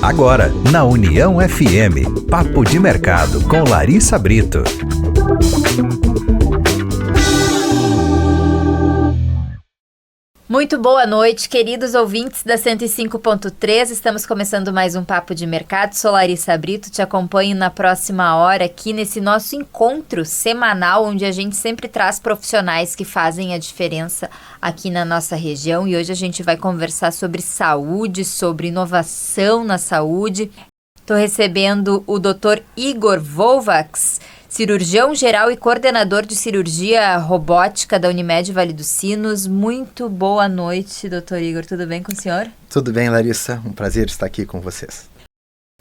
Agora, na União FM, Papo de Mercado com Larissa Brito. Muito boa noite, queridos ouvintes da 105.3. Estamos começando mais um Papo de Mercado. Sou Larissa Brito, te acompanho na próxima hora aqui nesse nosso encontro semanal, onde a gente sempre traz profissionais que fazem a diferença aqui na nossa região. E hoje a gente vai conversar sobre saúde, sobre inovação na saúde. Estou recebendo o Dr. Igor Volvax, cirurgião geral e coordenador de cirurgia robótica da Unimed Vale dos Sinos. Muito boa noite, doutor Igor. Tudo bem com o senhor? Tudo bem, Larissa. Um prazer estar aqui com vocês.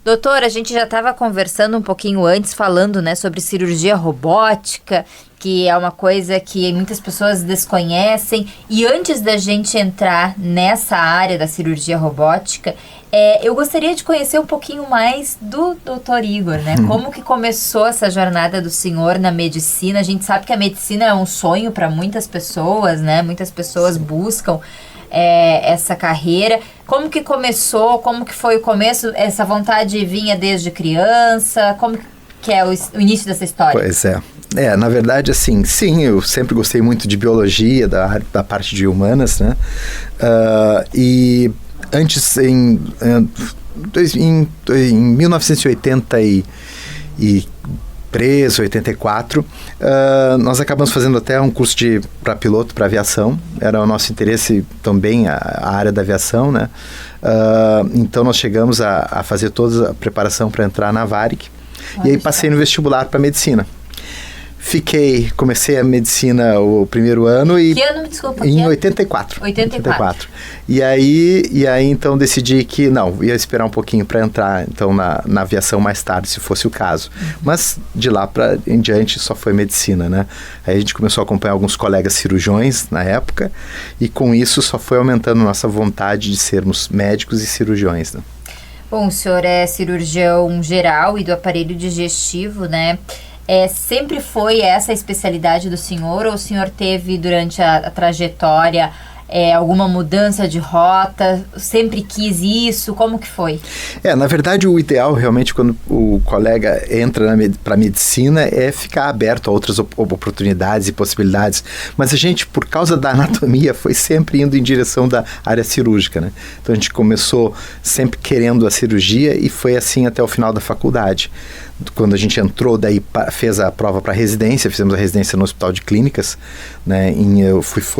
Doutor, a gente já estava conversando um pouquinho antes, falando, sobre cirurgia robótica, que é uma coisa que muitas pessoas desconhecem. E antes da gente entrar nessa área da cirurgia robótica, eu gostaria de conhecer um pouquinho mais do Dr. Igor, Como que começou essa jornada do senhor na medicina? A gente sabe que a medicina é um sonho para muitas pessoas, Muitas pessoas buscam essa carreira. Como que começou? Como que foi o começo? Essa vontade vinha desde criança? Como que é o início dessa história? Pois é. Na verdade, assim, sim, eu sempre gostei muito de biologia, da parte de humanas, e antes, em 1983, 84, nós acabamos fazendo até um curso para piloto, para aviação. Era o nosso interesse também, a área da aviação, então nós chegamos a fazer toda a preparação para entrar na Varig. E aí passei no vestibular para medicina. Comecei a medicina o primeiro ano e... Que ano, desculpa? Em 84. 84. E aí então decidi que não, ia esperar um pouquinho para entrar então na aviação mais tarde, se fosse o caso. Mas de lá para em diante só foi medicina, Aí a gente começou a acompanhar alguns colegas cirurgiões na época e com isso só foi aumentando nossa vontade de sermos médicos e cirurgiões, Bom, o senhor é cirurgião geral e do aparelho digestivo, Sempre foi essa a especialidade do senhor, ou o senhor teve durante a trajetória alguma mudança de rota? Sempre quis isso? Como que foi? Na verdade, o ideal realmente quando o colega entra para a medicina é ficar aberto a outras oportunidades e possibilidades. Mas a gente, por causa da anatomia, foi sempre indo em direção da área cirúrgica, Então a gente começou sempre querendo a cirurgia e foi assim até o final da faculdade. Quando a gente entrou, daí fez a prova para residência, fizemos a residência no Hospital de Clínicas,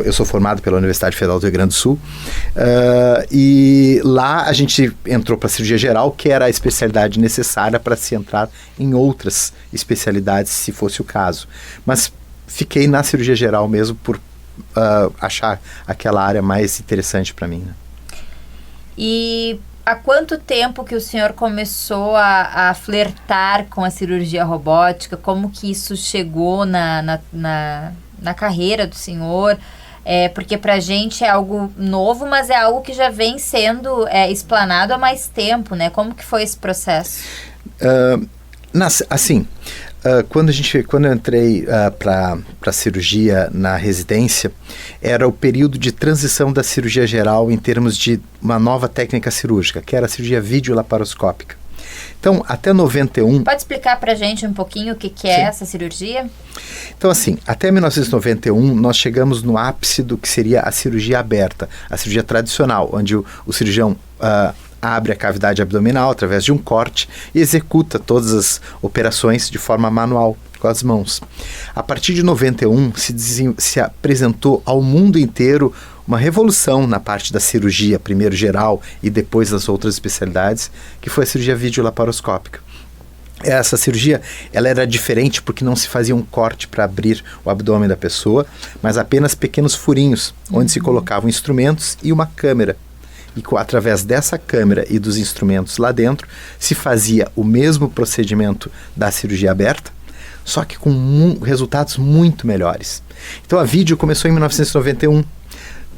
eu sou formado pela Universidade Federal do Rio Grande do Sul, e lá a gente entrou para a cirurgia geral, que era a especialidade necessária para se entrar em outras especialidades, se fosse o caso. Mas fiquei na cirurgia geral mesmo por achar aquela área mais interessante para mim. E há quanto tempo que o senhor começou a flertar com a cirurgia robótica? Como que isso chegou na carreira do senhor? Porque pra gente é algo novo, mas é algo que já vem sendo explanado há mais tempo, Como que foi esse processo? Quando eu entrei para a cirurgia na residência, era o período de transição da cirurgia geral em termos de uma nova técnica cirúrgica, que era a cirurgia videolaparoscópica. Então, até 91... Pode explicar para a gente um pouquinho o que é essa cirurgia? Então, até 1991, nós chegamos no ápice do que seria a cirurgia aberta, a cirurgia tradicional, onde o cirurgião... abre a cavidade abdominal através de um corte e executa todas as operações de forma manual, com as mãos. A partir de 91, se apresentou ao mundo inteiro uma revolução na parte da cirurgia, primeiro geral e depois das outras especialidades, que foi a cirurgia videolaparoscópica. Essa cirurgia ela era diferente porque não se fazia um corte para abrir o abdômen da pessoa, mas apenas pequenos furinhos, onde se colocavam instrumentos e uma câmera. E através dessa câmera e dos instrumentos lá dentro, se fazia o mesmo procedimento da cirurgia aberta, só que com resultados muito melhores. Então a vídeo começou em 1991,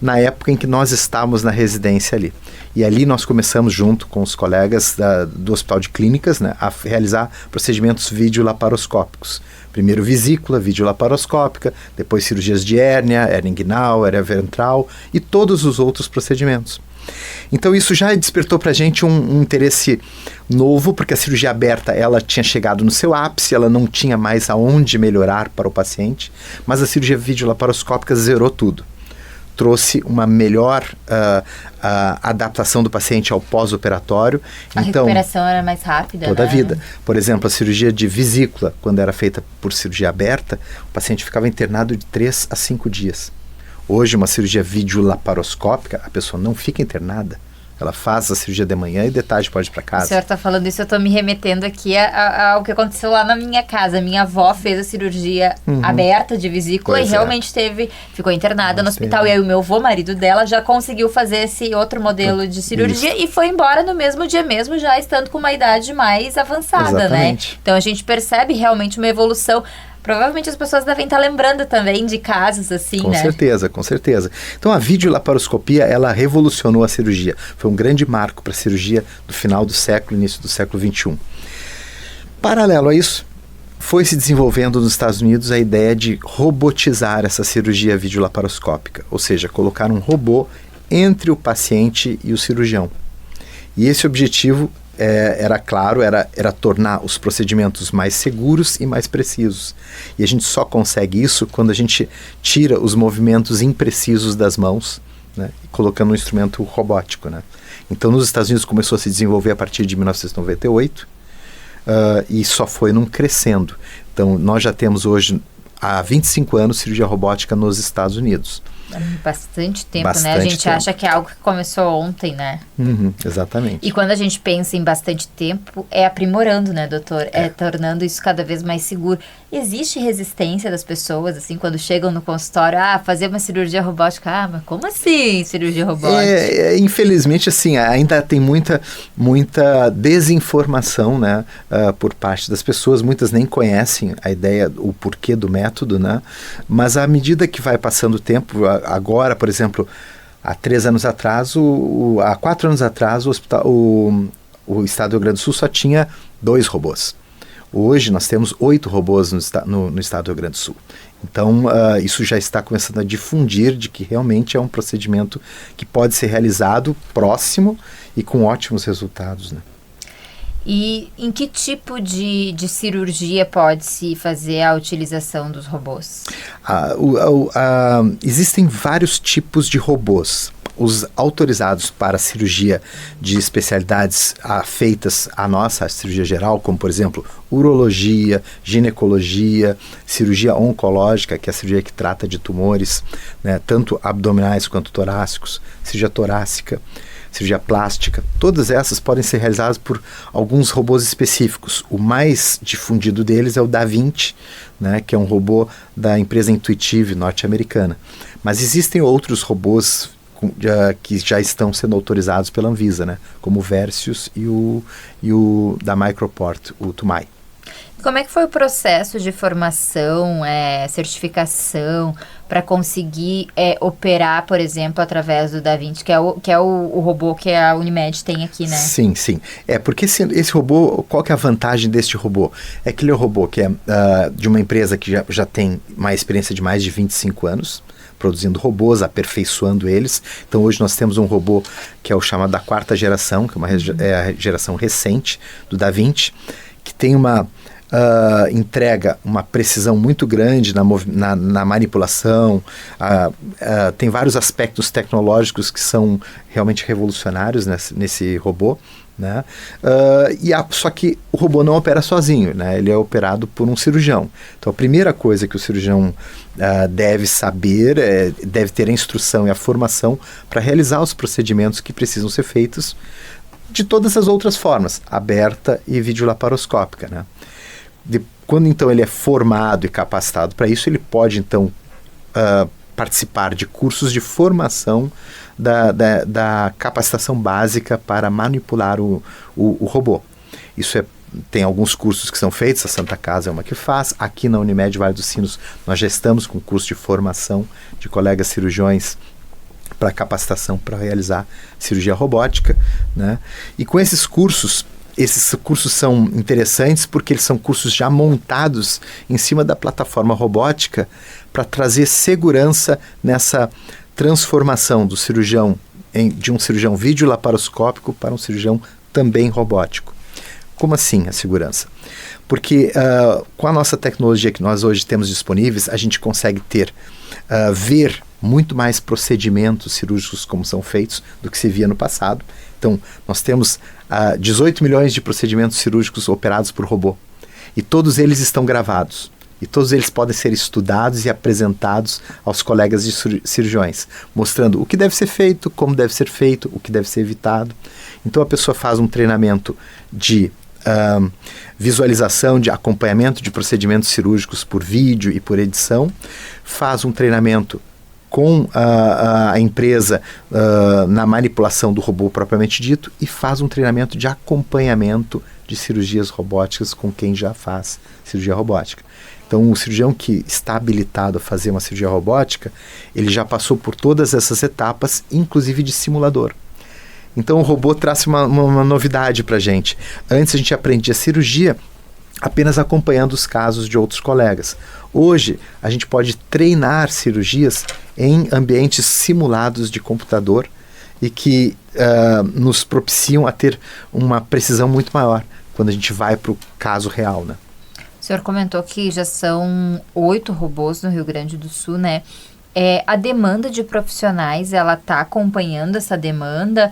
na época em que nós estávamos na residência ali. E ali nós começamos junto com os colegas do Hospital de Clínicas, a realizar procedimentos videolaparoscópicos. Primeiro vesícula, videolaparoscópica, depois cirurgias de hérnia inguinal, hérnia ventral e todos os outros procedimentos. Então isso já despertou para a gente um interesse novo, porque a cirurgia aberta ela tinha chegado no seu ápice, ela não tinha mais aonde melhorar para o paciente, mas a cirurgia videolaparoscópica zerou tudo. Trouxe uma melhor adaptação do paciente ao pós-operatório. A recuperação era mais rápida, toda né? a vida. Por exemplo, a cirurgia de vesícula, quando era feita por cirurgia aberta, o paciente ficava internado de 3 a 5 dias. Hoje, uma cirurgia videolaparoscópica, a pessoa não fica internada. Ela faz a cirurgia de manhã e de tarde pode ir para casa. O senhor está falando isso, eu estou me remetendo aqui ao que aconteceu lá na minha casa. Minha avó fez a cirurgia aberta de vesícula Pois e realmente ficou internada no hospital. E aí o meu avô, marido dela, já conseguiu fazer esse outro modelo de cirurgia e foi embora no mesmo dia mesmo, já estando com uma idade mais avançada, Exatamente. né? Então a gente percebe realmente uma evolução. Provavelmente as pessoas devem estar lembrando também de casos assim, Com né? certeza, com certeza. Então a videolaparoscopia, ela revolucionou a cirurgia. Foi um grande marco para a cirurgia do final do século, início do século XXI. Paralelo a isso, foi se desenvolvendo nos Estados Unidos a ideia de robotizar essa cirurgia videolaparoscópica, ou seja, colocar um robô entre o paciente e o cirurgião. E esse objetivo era claro, era tornar os procedimentos mais seguros e mais precisos. E a gente só consegue isso quando a gente tira os movimentos imprecisos das mãos, né, colocando um instrumento robótico, né. Então, nos Estados Unidos começou a se desenvolver a partir de 1998 e só foi num crescendo. Então, nós já temos hoje, há 25 anos, cirurgia robótica nos Estados Unidos. Bastante tempo, Bastante né? A gente tempo. acha que é algo que começou ontem, né? Exatamente. E quando a gente pensa em bastante tempo, é aprimorando, né, doutor? É tornando isso cada vez mais seguro. Existe resistência das pessoas, assim, quando chegam no consultório, fazer uma cirurgia robótica. Mas como assim cirurgia robótica? Infelizmente, assim, ainda tem muita desinformação, né, por parte das pessoas. Muitas nem conhecem a ideia, o porquê do método, né? Mas à medida que vai passando o tempo, agora, por exemplo, há 3 anos atrás, há 4 anos atrás, o estado do Rio Grande do Sul só tinha 2 robôs. Hoje nós temos 8 robôs no estado do Rio Grande do Sul. Então, isso já está começando a difundir de que realmente é um procedimento que pode ser realizado próximo e com ótimos resultados, né? E em que tipo de cirurgia pode-se fazer a utilização dos robôs? Existem vários tipos de robôs. Os autorizados para cirurgia de especialidades feitas a cirurgia geral, como por exemplo urologia, ginecologia, cirurgia oncológica, que é a cirurgia que trata de tumores, né, tanto abdominais quanto torácicos, cirurgia torácica, cirurgia plástica, todas essas podem ser realizadas por alguns robôs específicos. O mais difundido deles é o Da Vinci, né, que é um robô da empresa Intuitive norte-americana. Mas existem outros robôs que já estão sendo autorizados pela Anvisa, né, como o Versius e o da Microport, o Tumai. Como é que foi o processo de formação, certificação, para conseguir operar, por exemplo, através do Da Vinci, que é o robô que a Unimed tem aqui, né? Sim, sim. Porque esse robô, qual que é a vantagem deste robô? É que ele é um robô que é de uma empresa que já tem uma experiência de mais de 25 anos, produzindo robôs, aperfeiçoando eles. Então hoje nós temos um robô que é o chamado da 4ª geração, que é a geração recente do Da Vinci, que tem entrega uma precisão muito grande na manipulação, tem vários aspectos tecnológicos que são realmente revolucionários nesse robô, né? Só que o robô não opera sozinho, né? Ele é operado por um cirurgião. Então a primeira coisa que o cirurgião deve saber, deve ter a instrução e a formação para realizar os procedimentos que precisam ser feitos de todas as outras formas, aberta e videolaparoscópica, né? Quando então ele é formado e capacitado para isso, ele pode então participar de cursos de formação da capacitação básica para manipular o robô. Isso tem alguns cursos que são feitos, a Santa Casa é uma que faz. Aqui na Unimed Vale dos Sinos nós já estamos com curso de formação de colegas cirurgiões para capacitação para realizar cirurgia robótica, né? E com esses cursos são interessantes porque eles são cursos já montados em cima da plataforma robótica para trazer segurança nessa transformação do cirurgião de um cirurgião videolaparoscópico para um cirurgião também robótico. Como assim a segurança? Porque com a nossa tecnologia que nós hoje temos disponíveis, a gente consegue ver muito mais procedimentos cirúrgicos como são feitos do que se via no passado. Então, nós temos 18 milhões de procedimentos cirúrgicos operados por robô. E todos eles estão gravados. E todos eles podem ser estudados e apresentados aos colegas de cirurgiões, mostrando o que deve ser feito, como deve ser feito, o que deve ser evitado. Então, a pessoa faz um treinamento de visualização, de acompanhamento de procedimentos cirúrgicos por vídeo e por edição, faz um treinamento com a empresa na manipulação do robô propriamente dito e faz um treinamento de acompanhamento de cirurgias robóticas com quem já faz cirurgia robótica. Então, o cirurgião que está habilitado a fazer uma cirurgia robótica, ele já passou por todas essas etapas, inclusive de simulador. Então, o robô traz uma novidade para a gente. Antes, a gente aprendia cirurgia apenas acompanhando os casos de outros colegas. Hoje, a gente pode treinar cirurgias em ambientes simulados de computador e que nos propiciam a ter uma precisão muito maior quando a gente vai para o caso real, né? O senhor comentou que já são 8 robôs no Rio Grande do Sul, né? A demanda de profissionais, ela está acompanhando essa demanda?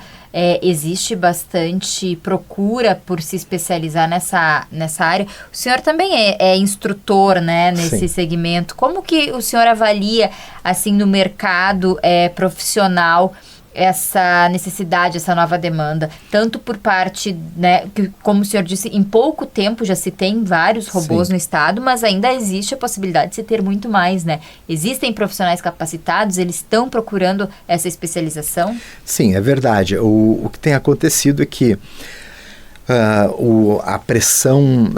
Existe bastante procura por se especializar nessa área? O senhor também é instrutor, né, nesse Sim. segmento. Como que o senhor avalia, assim, no mercado profissional, essa necessidade, essa nova demanda, tanto por parte, né, que, como o senhor disse, em pouco tempo já se tem vários robôs Sim. no estado, mas ainda existe a possibilidade de se ter muito mais, né? Existem profissionais capacitados, eles estão procurando essa especialização? Sim, é verdade. O que tem acontecido é que a pressão,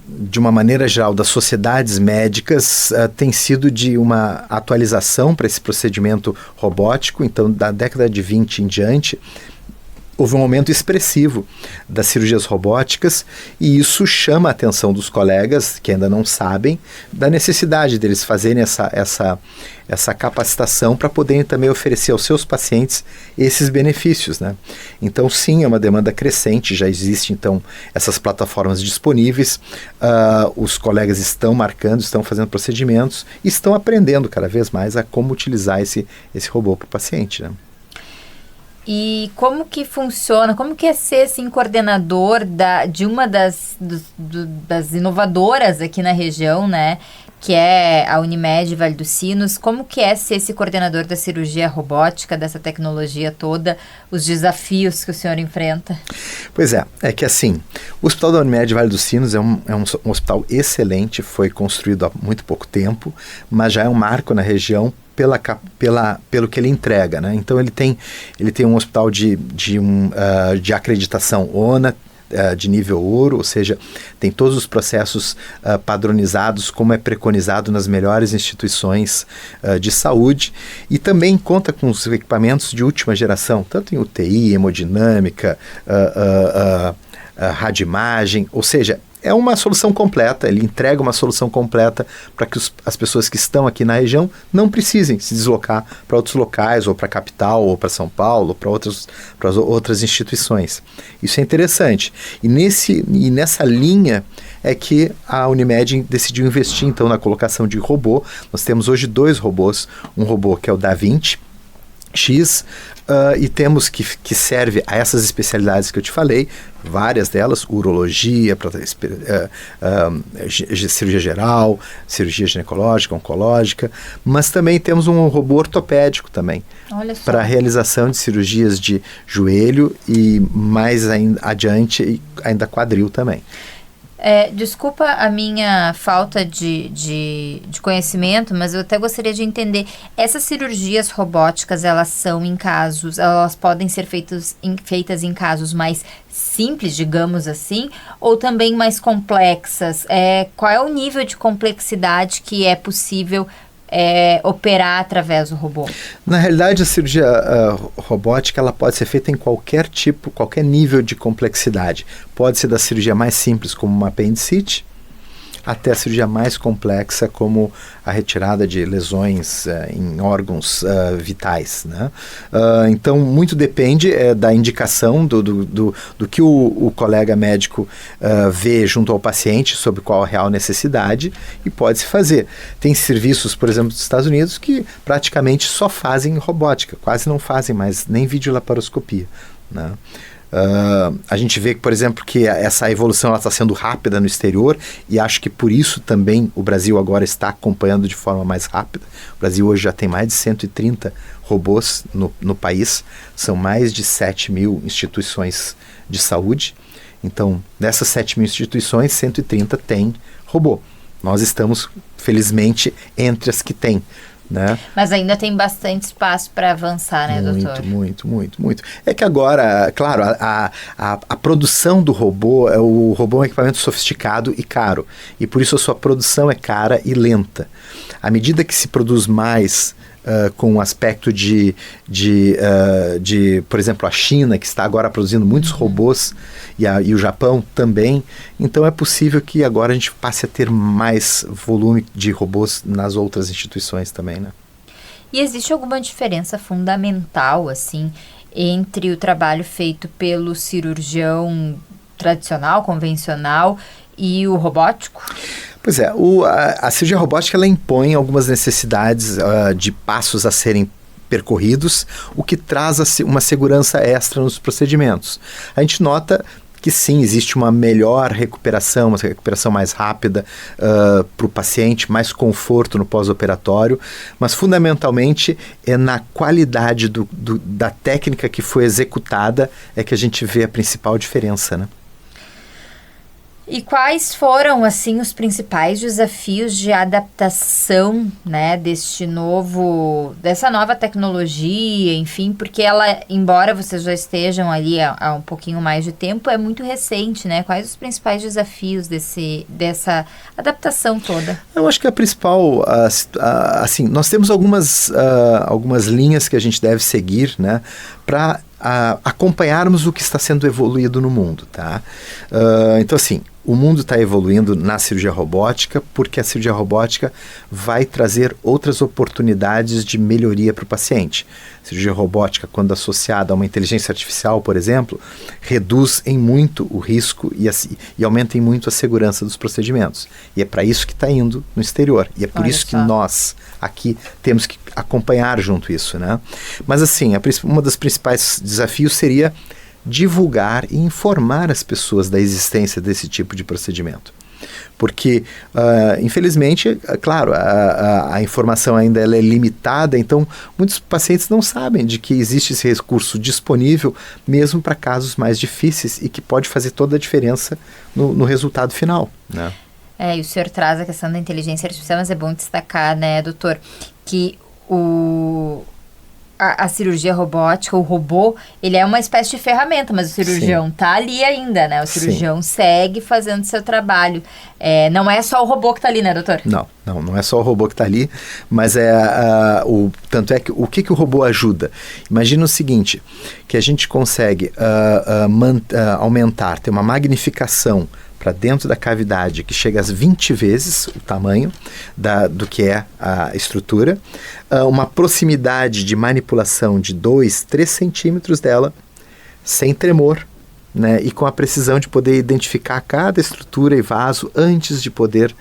de uma maneira geral, das sociedades médicas tem sido de uma atualização para esse procedimento robótico. Então, da década de 20 em diante, houve um aumento expressivo das cirurgias robóticas e isso chama a atenção dos colegas, que ainda não sabem, da necessidade deles fazerem essa capacitação para poderem também oferecer aos seus pacientes esses benefícios, né? Então, sim, é uma demanda crescente, já existe, então, essas plataformas disponíveis, os colegas estão marcando, estão fazendo procedimentos e estão aprendendo cada vez mais a como utilizar esse robô para o paciente, né? E como que funciona, como que é ser, assim, coordenador de uma das inovadoras aqui na região, né, que é a Unimed Vale dos Sinos? Como que é ser esse coordenador da cirurgia robótica, dessa tecnologia toda, os desafios que o senhor enfrenta? Pois é que assim, o Hospital da Unimed Vale dos Sinos é um hospital excelente, foi construído há muito pouco tempo, mas já é um marco na região pelo que ele entrega, né? Então ele tem um hospital de acreditação ONA, de nível ouro, ou seja, tem todos os processos padronizados, como é preconizado nas melhores instituições de saúde, e também conta com os equipamentos de última geração, tanto em UTI, hemodinâmica, radioimagem, ou seja, é uma solução completa, ele entrega uma solução completa para que as pessoas que estão aqui na região não precisem se deslocar para outros locais, ou para a capital, ou para São Paulo, ou para outras instituições. Isso é interessante. E nessa linha é que a Unimed decidiu investir, então, na colocação de robô. Nós temos hoje 2 robôs, um robô que é o Da Vinci X, e temos que serve a essas especialidades que eu te falei, várias delas, urologia, cirurgia geral, cirurgia ginecológica, oncológica, mas também temos um robô ortopédico também, para a realização de cirurgias de joelho e mais adiante ainda quadril também. Desculpa a minha falta de conhecimento, mas eu até gostaria de entender, essas cirurgias robóticas, elas podem ser feitas em casos mais simples, digamos assim, ou também mais complexas? Qual é o nível de complexidade que é possível operar através do robô? Na realidade, a cirurgia robótica ela pode ser feita em qualquer nível de complexidade. Pode ser da cirurgia mais simples, como uma apendicite, até a cirurgia mais complexa, como a retirada de lesões em órgãos vitais, né? Então, muito depende da indicação do que o colega médico vê junto ao paciente sobre qual a real necessidade e pode-se fazer. Tem serviços, por exemplo, dos Estados Unidos que praticamente só fazem robótica, quase não fazem mais nem videolaparoscopia, né? A gente vê, por exemplo, que essa evolução está sendo rápida no exterior e acho que por isso também o Brasil agora está acompanhando de forma mais rápida. O Brasil hoje já tem mais de 130 robôs no país, são mais de 7 mil instituições de saúde. Então, dessas 7 mil instituições, 130 têm robô. Nós estamos, felizmente, entre as que têm, né? Mas ainda tem bastante espaço para avançar, né, doutor? Muito. É que agora, claro, a produção do robô, o robô é um equipamento sofisticado e caro. E por isso a sua produção é cara e lenta. À medida que se produz mais com o aspecto de, por exemplo, a China, que está agora produzindo muitos robôs, e o Japão também, então é possível que agora a gente passe a ter mais volume de robôs nas outras instituições também, né? E existe alguma diferença fundamental, assim, entre o trabalho feito pelo cirurgião tradicional, convencional, e o robótico? Pois é, a cirurgia robótica ela impõe algumas necessidades de passos a serem percorridos, o que traz uma segurança extra nos procedimentos. A gente nota que sim, existe uma melhor recuperação, uma recuperação mais rápida para o paciente, mais conforto no pós-operatório, mas fundamentalmente é na qualidade da técnica que foi executada é que a gente vê a principal diferença, né? E quais foram, assim, os principais desafios de adaptação, né, dessa nova tecnologia, enfim, porque ela, embora vocês já estejam ali há um pouquinho mais de tempo, é muito recente, né? Quais os principais desafios dessa adaptação toda? Eu acho que a principal, assim, nós temos algumas linhas que a gente deve seguir, né, para acompanharmos o que está sendo evoluído no mundo, tá? Então, assim, o mundo está evoluindo na cirurgia robótica porque a cirurgia robótica vai trazer outras oportunidades de melhoria para o paciente. A cirurgia robótica, quando associada a uma inteligência artificial, por exemplo, reduz em muito o risco e aumenta em muito a segurança dos procedimentos. E é para isso que está indo no exterior. E é por isso que nós aqui temos que acompanhar junto isso, né? Mas assim, uma das principais desafios seria divulgar e informar as pessoas da existência desse tipo de procedimento. Porque, infelizmente, claro, a informação ainda ela é limitada, então muitos pacientes não sabem de que existe esse recurso disponível mesmo para casos mais difíceis e que pode fazer toda a diferença no resultado final, né? E o senhor traz a questão da inteligência artificial, mas é bom destacar, né, doutor, que a cirurgia robótica, o robô, ele é uma espécie de ferramenta, mas o cirurgião está ali ainda, né? O cirurgião segue fazendo seu trabalho. Não é só o robô que está ali, né, doutor? Não é só o robô que está ali, mas tanto é que o que o robô ajuda? Imagina o seguinte, que a gente consegue aumentar, ter uma magnificação para dentro da cavidade que chega às 20 vezes o tamanho do que é a estrutura, uma proximidade de manipulação de 2, 3 centímetros dela, sem tremor, né, e com a precisão de poder identificar cada estrutura e vaso antes de poder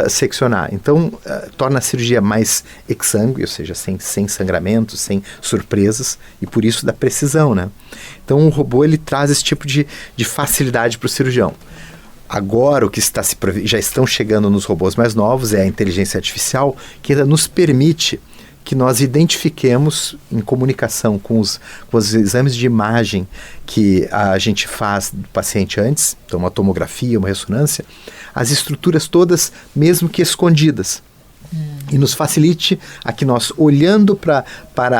seccionar. Então, torna a cirurgia mais exângue, ou seja, sem sangramento, sem surpresas, e por isso da precisão, né? Então, o robô ele traz esse tipo de facilidade para o cirurgião. Agora, o que já estão chegando nos robôs mais novos é a inteligência artificial, que ainda nos permite que nós identifiquemos, em comunicação com os exames de imagem que a gente faz do paciente antes, então uma tomografia, uma ressonância, as estruturas todas, mesmo que escondidas. E nos facilite a que nós, olhando para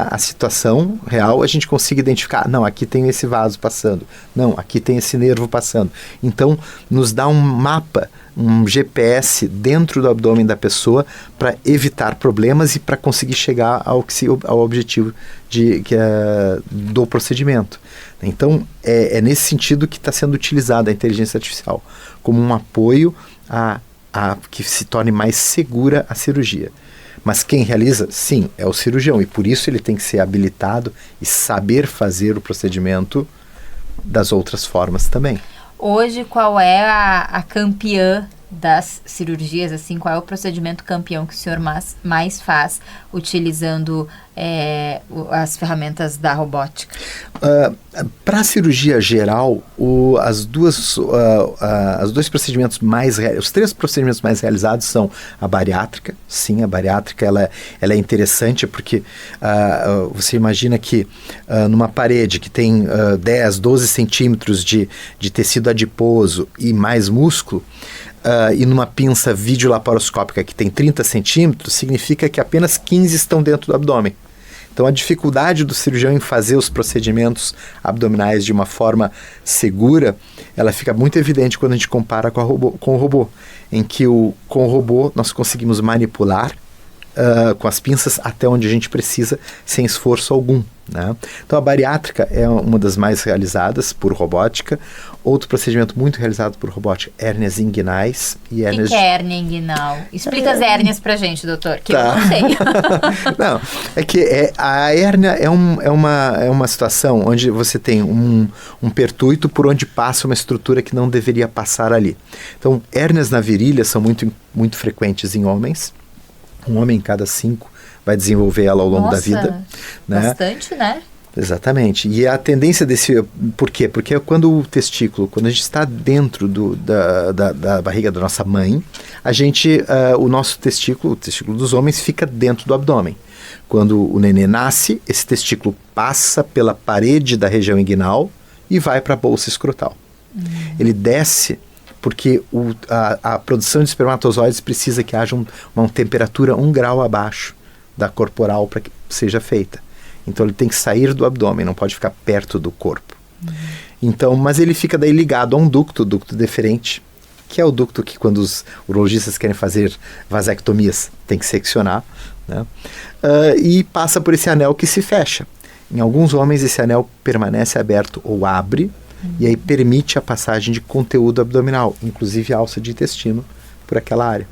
a situação real, a gente consiga identificar, não, aqui tem esse vaso passando, não, aqui tem esse nervo passando. Então, nos dá um mapa, um GPS dentro do abdômen da pessoa para evitar problemas e para conseguir chegar ao objetivo do procedimento. Então, é nesse sentido que está sendo utilizada a inteligência artificial, como um apoio à a que se torne mais segura a cirurgia. Mas quem realiza, sim, é o cirurgião, e por isso ele tem que ser habilitado e saber fazer o procedimento das outras formas também. Hoje, qual é a campeã das cirurgias, assim, qual é o procedimento campeão que o senhor mais faz utilizando as ferramentas da robótica? Para a cirurgia geral, os dois procedimentos os 3 procedimentos mais realizados são a bariátrica. Sim, a bariátrica ela é interessante porque você imagina que numa parede que tem 10, 12 centímetros de tecido adiposo e mais músculo, e numa pinça videolaparoscópica que tem 30 centímetros, significa que apenas 15 estão dentro do abdômen. Então, a dificuldade do cirurgião em fazer os procedimentos abdominais de uma forma segura, ela fica muito evidente quando a gente compara com o robô, em que com o robô nós conseguimos manipular com as pinças até onde a gente precisa, sem esforço algum, né? Então, a bariátrica é uma das mais realizadas por robótica. Outro procedimento muito realizado por robótica, hérnias inguinais e hérnias... O que é hérnia inguinal? Explica as hérnias pra gente, doutor, que eu não sei. Não, é que a hérnia é uma situação onde você tem um pertuito por onde passa uma estrutura que não deveria passar ali. Então, hérnias na virilha são muito, muito frequentes em homens. Um homem em cada 5 vai desenvolver ela ao longo da vida. Né? Bastante, né? Exatamente. E a tendência desse... Por quê? Porque quando a gente está dentro da barriga da nossa mãe, o nosso testículo, o testículo dos homens, fica dentro do abdômen. Quando o nenê nasce, esse testículo passa pela parede da região inguinal e vai para a bolsa escrotal. Ele desce porque a produção de espermatozoides precisa que haja uma temperatura 1 grau abaixo da corporal para que seja feita. Então ele tem que sair do abdômen, não pode ficar perto do corpo. Então, mas ele fica daí ligado a um ducto deferente, que é o ducto que quando os urologistas querem fazer vasectomias tem que seccionar, né? E passa por esse anel que se fecha. Em alguns homens esse anel permanece aberto ou abre, e aí permite a passagem de conteúdo abdominal, inclusive alça de intestino, por aquela área.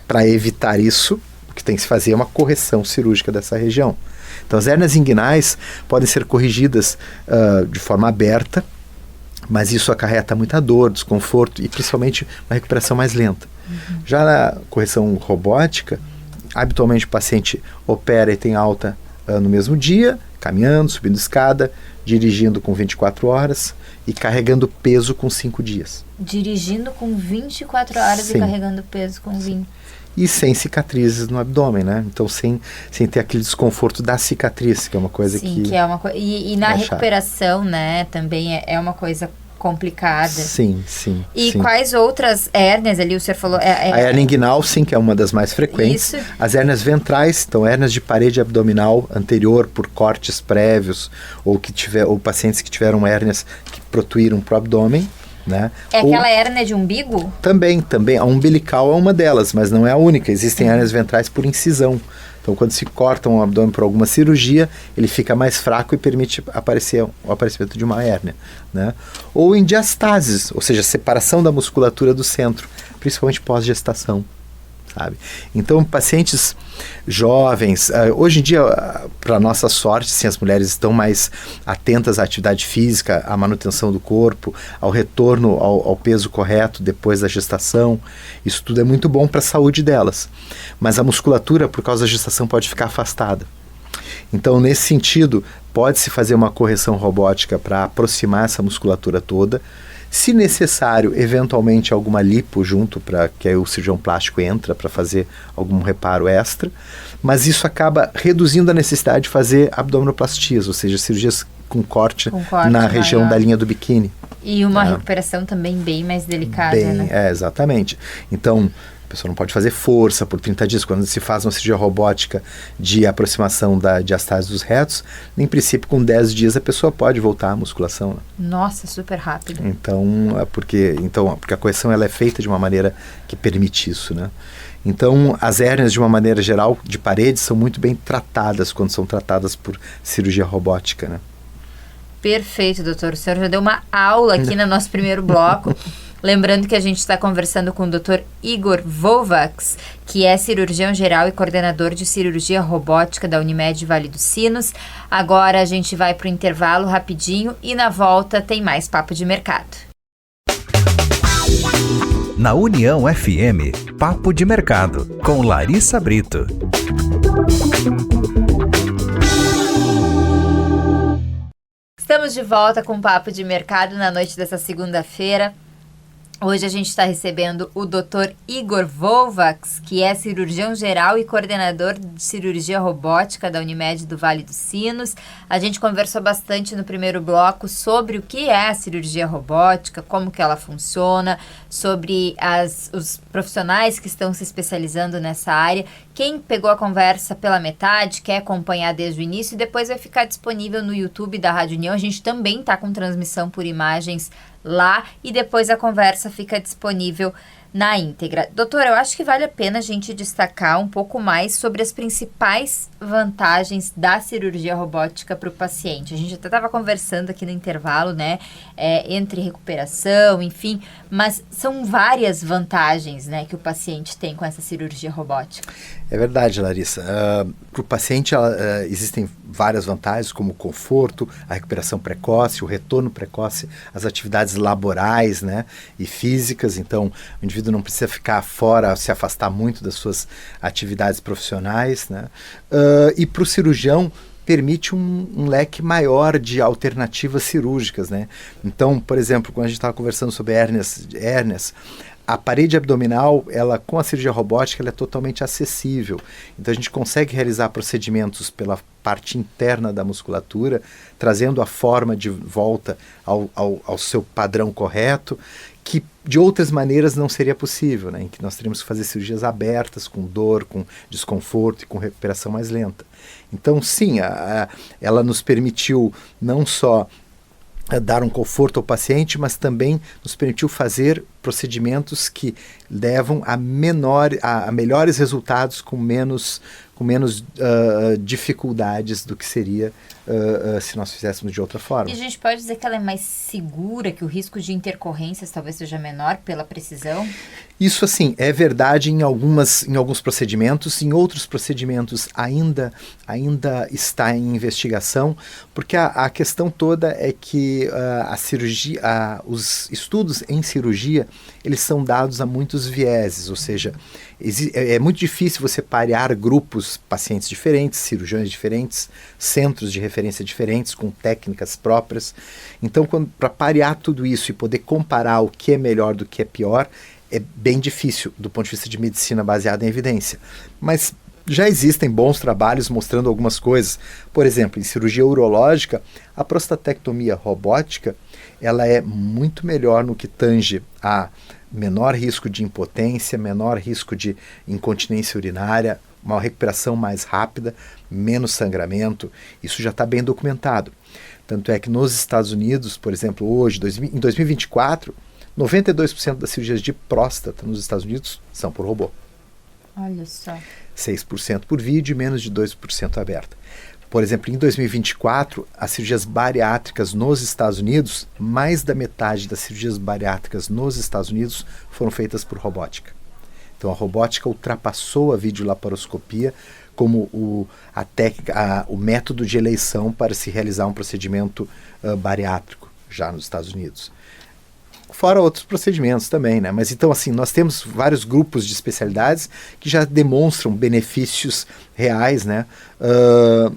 Para evitar isso, o que tem que se fazer é uma correção cirúrgica dessa região. Então, as hérnias inguinais podem ser corrigidas de forma aberta, mas isso acarreta muita dor, desconforto e principalmente uma recuperação mais lenta. Já na correção robótica, habitualmente o paciente opera e tem alta no mesmo dia, caminhando, subindo escada, dirigindo com 24 horas e carregando peso com 5 dias. Dirigindo com 24 horas Sim. E carregando peso com 20. E sem cicatrizes no abdômen, né? Então, sem ter aquele desconforto da cicatriz, que é uma coisa Sim, que é uma coisa... E na recuperação, chato. né, também é uma coisa complicada. Sim. E quais outras hérnias ali, o senhor falou? A hérnia inguinal, sim, que é uma das mais frequentes. Isso. As hérnias ventrais, então hérnias de parede abdominal anterior por cortes prévios, ou pacientes que tiveram hérnias que protuíram para o abdômen. Né? Aquela hérnia de umbigo? Também. A umbilical é uma delas, mas não é a única. Existem hérnias ventrais por incisão. Então, quando se corta um abdômen por alguma cirurgia, ele fica mais fraco e permite o aparecimento de uma hérnia. Né? Ou em diastases, ou seja, separação da musculatura do centro, principalmente pós-gestação. Sabe? Então, pacientes jovens, hoje em dia, para nossa sorte, sim, as mulheres estão mais atentas à atividade física, à manutenção do corpo, ao retorno ao peso correto depois da gestação. Isso tudo é muito bom para a saúde delas. Mas a musculatura, por causa da gestação, pode ficar afastada. Então, nesse sentido, pode-se fazer uma correção robótica para aproximar essa musculatura toda. Se necessário, eventualmente alguma lipo junto, para que aí o cirurgião plástico entra para fazer algum reparo extra, mas isso acaba reduzindo a necessidade de fazer abdominoplastias, ou seja, cirurgias com corte na região da linha do biquíni. E uma recuperação também bem mais delicada, né? Exatamente. Então, a pessoa não pode fazer força por 30 dias. Quando se faz uma cirurgia robótica de aproximação da diastase dos retos, em princípio, com 10 dias a pessoa pode voltar à musculação. Né? Nossa, super rápido. Então, porque a correção ela é feita de uma maneira que permite isso, né? Então, as hérnias, de uma maneira geral, de parede, são muito bem tratadas quando são tratadas por cirurgia robótica, né? Perfeito, doutor. O senhor já deu uma aula aqui no nosso primeiro bloco. Lembrando que a gente está conversando com o Dr. Igor Volvax, que é cirurgião geral e coordenador de cirurgia robótica da Unimed Vale dos Sinos. Agora a gente vai para o intervalo rapidinho e na volta tem mais Papo de Mercado. Na União FM, Papo de Mercado, com Larissa Brito. Estamos de volta com o Papo de Mercado na noite dessa segunda-feira. Hoje a gente está recebendo o Dr. Igor Volvax, que é cirurgião geral e coordenador de cirurgia robótica da Unimed do Vale dos Sinos. A gente conversou bastante no primeiro bloco sobre o que é a cirurgia robótica, como que ela funciona, sobre os profissionais que estão se especializando nessa área. Quem pegou a conversa pela metade, quer acompanhar desde o início, e depois vai ficar disponível no YouTube da Rádio União. A gente também está com transmissão por imagens lá e depois a conversa fica disponível na íntegra. Doutor, eu acho que vale a pena a gente destacar um pouco mais sobre as principais vantagens da cirurgia robótica para o paciente. A gente até estava conversando aqui no intervalo, né, entre recuperação, enfim, mas são várias vantagens, né, que o paciente tem com essa cirurgia robótica. É verdade, Larissa. Para o paciente existem várias vantagens, como o conforto, a recuperação precoce, o retorno precoce às atividades laborais, né, e físicas. Então, o indivíduo não precisa ficar fora, se afastar muito das suas atividades profissionais, né. E para o cirurgião, permite um leque maior de alternativas cirúrgicas, né. Então, por exemplo, quando a gente estava conversando sobre hérnias, a parede abdominal, com a cirurgia robótica, ela é totalmente acessível. Então a gente consegue realizar procedimentos pela parte interna da musculatura, trazendo a forma de volta ao seu padrão correto, que de outras maneiras não seria possível, né? Em que nós teríamos que fazer cirurgias abertas, com dor, com desconforto e com recuperação mais lenta. Então sim, ela nos permitiu não só dar um conforto ao paciente, mas também nos permitiu fazer procedimentos que levam a melhores resultados com menos dificuldades do que seria se nós fizéssemos de outra forma. E a gente pode dizer que ela é mais segura, que o risco de intercorrências talvez seja menor pela precisão? Isso, assim, é verdade em alguns procedimentos, em outros procedimentos ainda está em investigação, porque a questão toda é que a cirurgia, os estudos em cirurgia, eles são dados a muitos vieses, ou seja, é muito difícil você parear grupos, pacientes diferentes, cirurgiões diferentes, centros de referência diferentes, com técnicas próprias. Então, para parear tudo isso e poder comparar o que é melhor do que é pior, é bem difícil do ponto de vista de medicina baseada em evidência. Mas já existem bons trabalhos mostrando algumas coisas. Por exemplo, em cirurgia urológica, a prostatectomia robótica, ela é muito melhor no que tange a menor risco de impotência, menor risco de incontinência urinária, uma recuperação mais rápida, menos sangramento. Isso já está bem documentado. Tanto é que nos Estados Unidos, por exemplo, hoje, em 2024, 92% das cirurgias de próstata nos Estados Unidos são por robô. Olha só. 6% por vídeo e menos de 2% aberta. Por exemplo, em 2024, as cirurgias bariátricas nos Estados Unidos, mais da metade das cirurgias bariátricas nos Estados Unidos foram feitas por robótica. Então a robótica ultrapassou a videolaparoscopia como o método de eleição para se realizar um procedimento bariátrico já nos Estados Unidos. Fora outros procedimentos também, né? Mas então, assim, nós temos vários grupos de especialidades que já demonstram benefícios reais, né?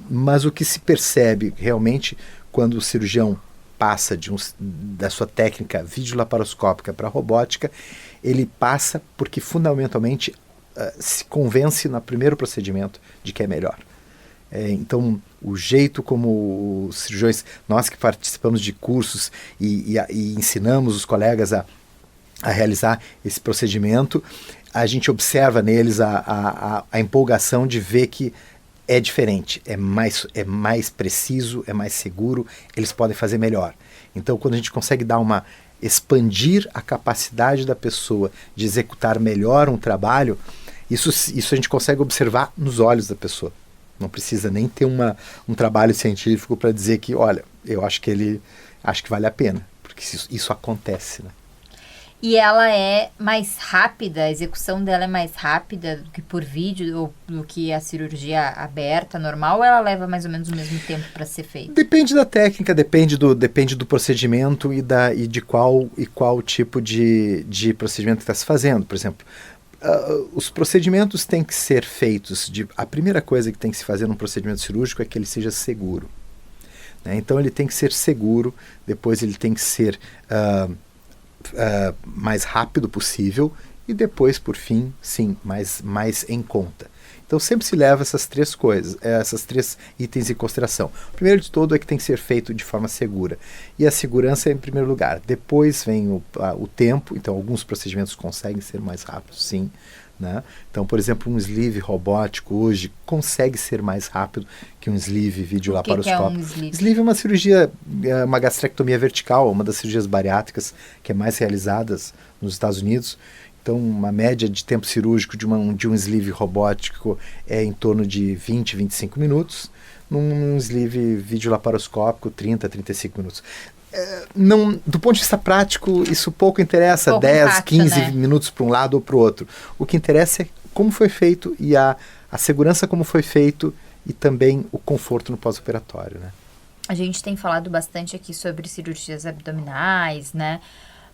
Mas o que se percebe realmente quando o cirurgião passa da sua técnica videolaparoscópica para a robótica, ele passa porque fundamentalmente se convence no primeiro procedimento de que é melhor. Então, o jeito como os cirurgiões, nós que participamos de cursos e ensinamos os colegas a realizar esse procedimento, a gente observa neles a empolgação de ver que é diferente, é mais preciso, é mais seguro, eles podem fazer melhor. Então, quando a gente consegue expandir a capacidade da pessoa de executar melhor um trabalho, isso a gente consegue observar nos olhos da pessoa. Não precisa nem ter um trabalho científico para dizer que, olha, eu acho que vale a pena, porque isso acontece, né? E ela é mais rápida, a execução dela é mais rápida do que por vídeo ou do que a cirurgia aberta, normal, ou ela leva mais ou menos o mesmo tempo para ser feita? Depende da técnica, depende do procedimento e de qual tipo de procedimento que está se fazendo. Por exemplo, os procedimentos têm que ser feitos, a primeira coisa que tem que se fazer num procedimento cirúrgico é que ele seja seguro. Né? Então ele tem que ser seguro, depois ele tem que ser mais rápido possível e depois, por fim, sim, mais em conta. Então sempre se leva essas três coisas, esses três itens em consideração. O primeiro de todo é que tem que ser feito de forma segura. E a segurança é em primeiro lugar. Depois vem o tempo, então alguns procedimentos conseguem ser mais rápidos, sim. Né? Então, por exemplo, um sleeve robótico hoje consegue ser mais rápido que um sleeve videolaparoscópico. O que é um sleeve? Sleeve é uma cirurgia, uma gastrectomia vertical, uma das cirurgias bariátricas que é mais realizadas nos Estados Unidos. Então, uma média de tempo cirúrgico de um sleeve robótico é em torno de 20, 25 minutos. Num sleeve videolaparoscópico, 30, 35 minutos. Não, do ponto de vista prático, isso pouco interessa, 10, impacta, 15 né? minutos para um lado ou para o outro. O que interessa é como foi feito e a segurança como foi feito e também o conforto no pós-operatório. Né? A gente tem falado bastante aqui sobre cirurgias abdominais, né?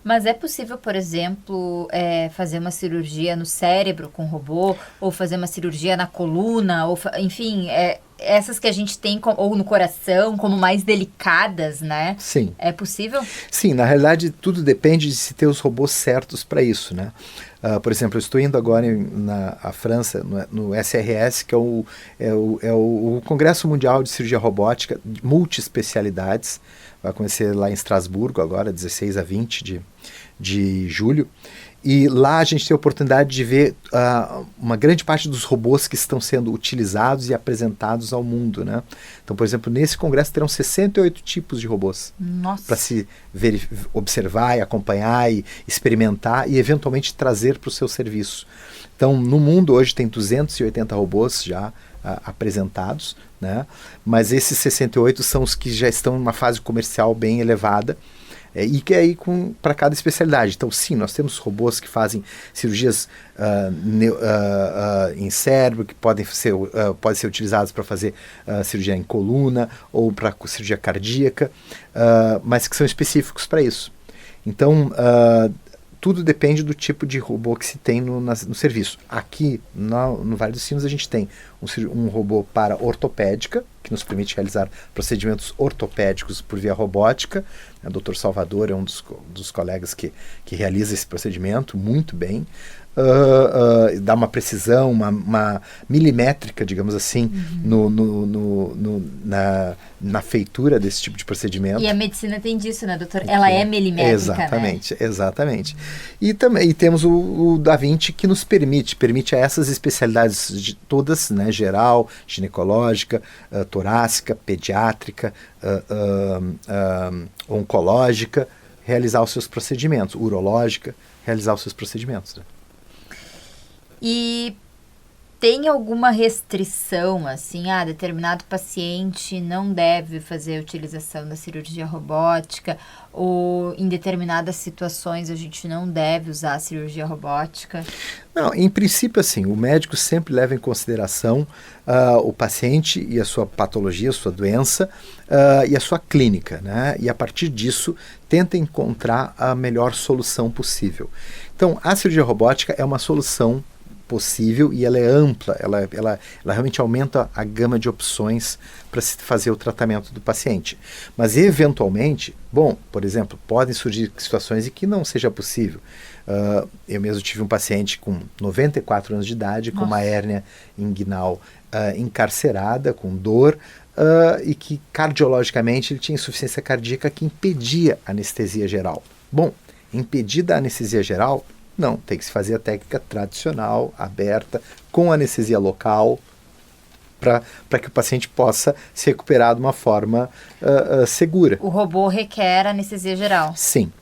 Mas é possível, por exemplo, fazer uma cirurgia no cérebro com robô, ou fazer uma cirurgia na coluna, ou enfim, essas que a gente tem, ou no coração, como mais delicadas, né? Sim. É possível? Sim, na realidade tudo depende de se ter os robôs certos para isso, né? Por exemplo, eu estou indo agora na França, no SRS, que é o Congresso Mundial de Cirurgia Robótica, multiespecialidades. Vai acontecer lá em Estrasburgo agora, 16 a 20 de julho. E lá a gente tem a oportunidade de ver uma grande parte dos robôs que estão sendo utilizados e apresentados ao mundo. Né? Então, por exemplo, nesse congresso terão 68 tipos de robôs para se observar e acompanhar e experimentar e eventualmente trazer para o seu serviço. Então, no mundo hoje tem 280 robôs já apresentados, né? Mas esses 68 são os que já estão em uma fase comercial bem elevada. E que é aí para cada especialidade. Então, sim, nós temos robôs que fazem cirurgias em cérebro, que podem ser utilizados para fazer cirurgia em coluna ou para cirurgia cardíaca, mas que são específicos para isso. Então, tudo depende do tipo de robô que se tem no serviço. Aqui, no Vale dos Sinos, a gente tem um robô para ortopédica, que nos permite realizar procedimentos ortopédicos por via robótica. O Dr. Salvador é um dos colegas que realiza esse procedimento muito bem. Dá uma precisão, uma milimétrica, digamos assim, na feitura desse tipo de procedimento. E a medicina tem disso, né, doutor? Ela é milimétrica, exatamente, né? Exatamente. E também temos o Da Vinci, que nos permite a essas especialidades todas, né, geral, ginecológica, torácica, pediátrica, oncológica, realizar os seus procedimentos, urológica, realizar os seus procedimentos. Né? E tem alguma restrição, assim, determinado paciente não deve fazer a utilização da cirurgia robótica, ou em determinadas situações a gente não deve usar a cirurgia robótica? Não, em princípio, assim, o médico sempre leva em consideração o paciente e a sua patologia, a sua doença e a sua clínica, né? E a partir disso tenta encontrar a melhor solução possível. Então, a cirurgia robótica é uma solução possível e ela é ampla, ela realmente aumenta a gama de opções para se fazer o tratamento do paciente. Mas eventualmente, por exemplo, podem surgir situações em que não seja possível. Eu mesmo tive um paciente com 94 anos de idade, com uma hérnia inguinal encarcerada, com dor, e que cardiologicamente ele tinha insuficiência cardíaca que impedia a anestesia geral. Impedida a anestesia geral, não, tem que se fazer a técnica tradicional, aberta, com anestesia local, para que o paciente possa se recuperar de uma forma segura. O robô requer anestesia geral? Sim.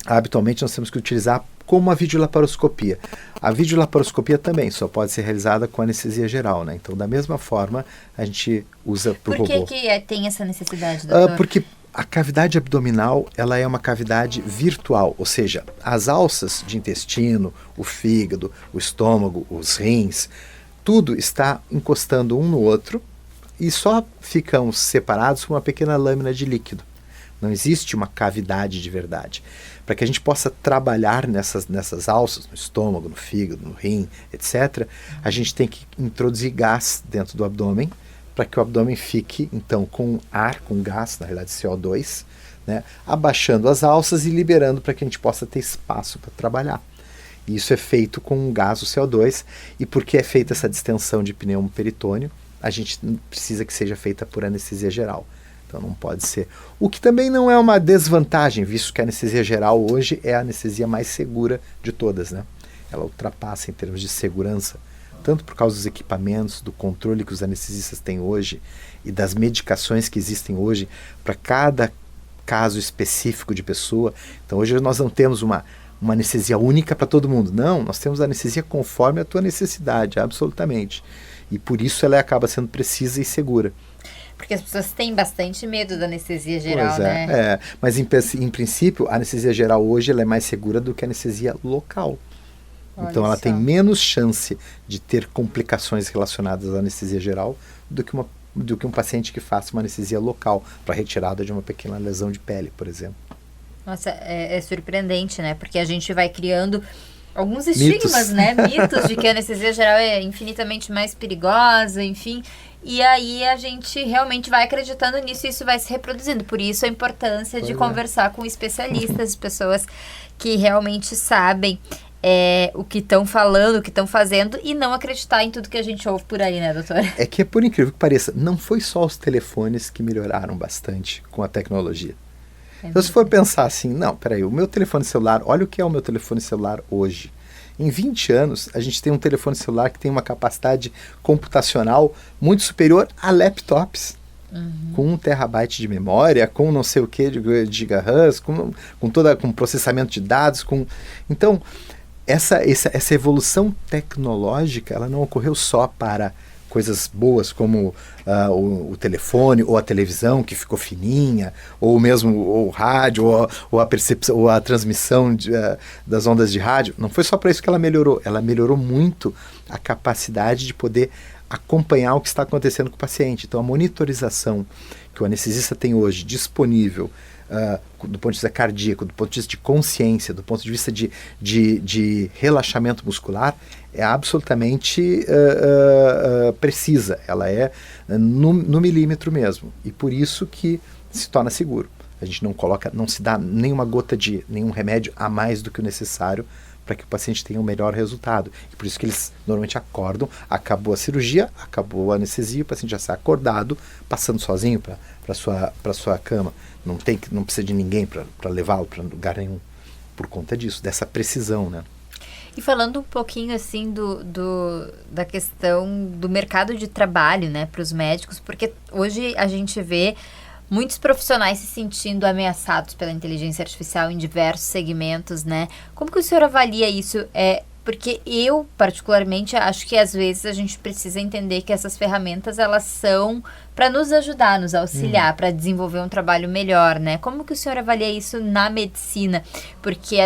Habitualmente nós temos que utilizar como a videolaparoscopia. A videolaparoscopia também só pode ser realizada com anestesia geral, né? Então, da mesma forma, a gente usa para o robô. Por que tem essa necessidade, doutor? Porque A cavidade abdominal, ela é uma cavidade virtual, ou seja, as alças de intestino, o fígado, o estômago, os rins, tudo está encostando um no outro e só ficam separados por uma pequena lâmina de líquido. Não existe uma cavidade de verdade. Para que a gente possa trabalhar nessas alças, no estômago, no fígado, no rim, etc., a gente tem que introduzir gás dentro do abdômen, para que o abdômen fique, então, com ar, com gás, na realidade CO2, né, abaixando as alças e liberando para que a gente possa ter espaço para trabalhar. E isso é feito com o gás, o CO2, e porque é feita essa distensão de pneumoperitônio, a gente precisa que seja feita por anestesia geral. Então não pode ser. O que também não é uma desvantagem, visto que a anestesia geral hoje é a anestesia mais segura de todas, né? Ela ultrapassa em termos de segurança, tanto por causa dos equipamentos, do controle que os anestesistas têm hoje e das medicações que existem hoje para cada caso específico de pessoa. Então hoje nós não temos uma anestesia única para todo mundo. Não, nós temos anestesia conforme a tua necessidade, absolutamente. E por isso ela acaba sendo precisa e segura. Porque as pessoas têm bastante medo da anestesia geral, né? Mas em princípio, a anestesia geral hoje ela é mais segura do que a anestesia local. Então ela tem menos chance de ter complicações relacionadas à anestesia geral do que um paciente que faça uma anestesia local para retirada de uma pequena lesão de pele, por exemplo. Nossa, é surpreendente, né? Porque a gente vai criando alguns estigmas, né? Mitos de que a anestesia geral é infinitamente mais perigosa, enfim. E aí a gente realmente vai acreditando nisso e isso vai se reproduzindo. Por isso a importância de conversar com especialistas, pessoas que realmente sabem o que estão falando, o que estão fazendo e não acreditar em tudo que a gente ouve por aí, né, doutora? É que, por incrível que pareça, não foi só os telefones que melhoraram bastante com a tecnologia. Então, se for pensar assim, não, peraí, o meu telefone celular, olha o que é o meu telefone celular hoje. Em 20 anos, a gente tem um telefone celular que tem uma capacidade computacional muito superior a laptops. Com 1 terabyte de memória, com não sei o que de gigahertz, com processamento de dados. Então, essa evolução tecnológica, ela não ocorreu só para coisas boas como o telefone ou a televisão que ficou fininha, ou mesmo o rádio, ou a percepção, ou a transmissão das ondas de rádio. Não foi só para isso que ela melhorou muito a capacidade de poder acompanhar o que está acontecendo com o paciente. Então a monitorização que o anestesista tem hoje disponível do ponto de vista cardíaco, do ponto de vista de consciência, do ponto de vista de relaxamento muscular, é absolutamente precisa. Ela é no milímetro mesmo. E por isso que se torna seguro. A gente não se dá nenhuma gota de nenhum remédio a mais do que o necessário para que o paciente tenha um melhor resultado. E por isso que eles normalmente acordam, acabou a cirurgia, acabou a anestesia, o paciente já sai acordado, passando sozinho para sua cama. Não precisa de ninguém para levá-lo para lugar nenhum, por conta disso, dessa precisão, né? E falando um pouquinho assim da questão do mercado de trabalho, né, para os médicos, porque hoje a gente vê muitos profissionais se sentindo ameaçados pela inteligência artificial em diversos segmentos, né? Como que o senhor avalia isso? Porque eu, particularmente, acho que às vezes a gente precisa entender que essas ferramentas, elas são para nos ajudar, nos auxiliar, para desenvolver um trabalho melhor, né? Como que o senhor avalia isso na medicina? Porque